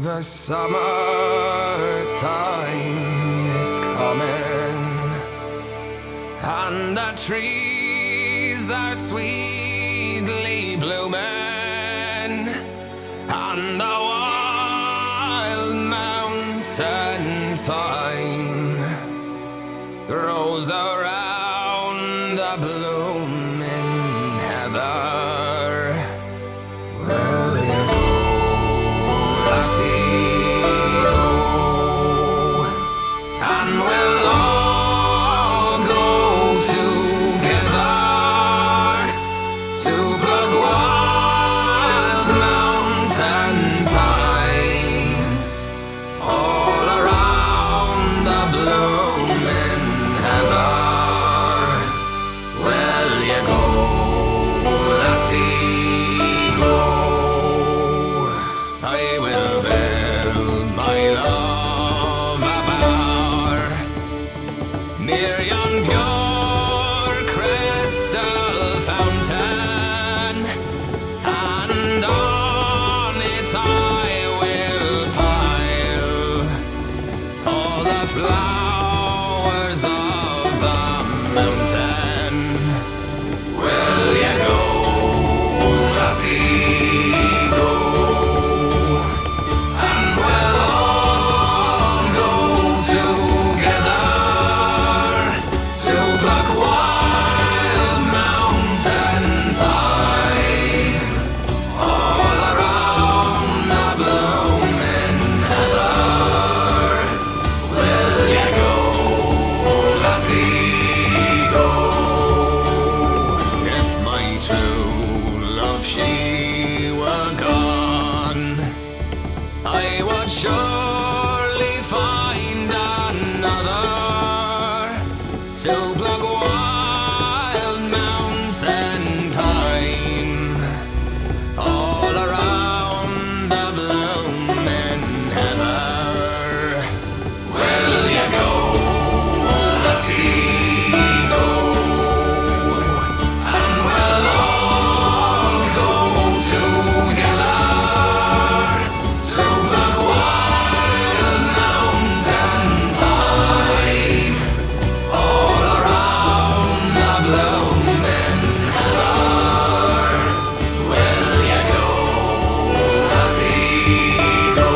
The summertime is coming, and the trees are sweetly blooming, and the wild mountain thyme grows around the blooming heather. Will you go, Lassie? And we'll all go together to pluck wild mountain pine all around the blooming heather. Will you go, Lassie, go? I will build my love near yon pure crystal fountain, and on it I will pile all the flowers of the mountain. Will you go, Lassie, go? And we'll all go together to pluck wild mountain thyme all around the blooming heather. Will you go, Lassie, go? If my true love she were gone, I would surely find another to pluck wild mountain thyme all around the blooming heather. Will you go, Lassie, go? And we'll all go together to pluck wild mountain thyme all around the blooming heather. Will you go, Lassie, go?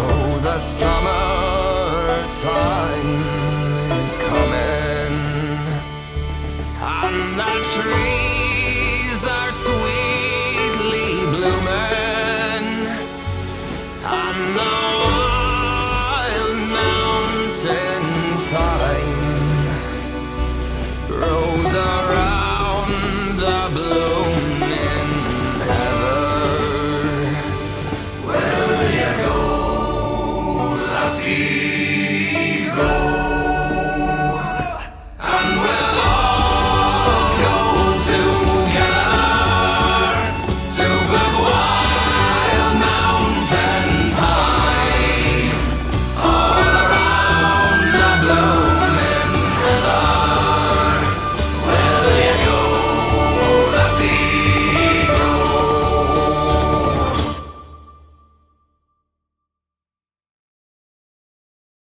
Oh, the summertime is coming, and the trees are sweetly blooming, and the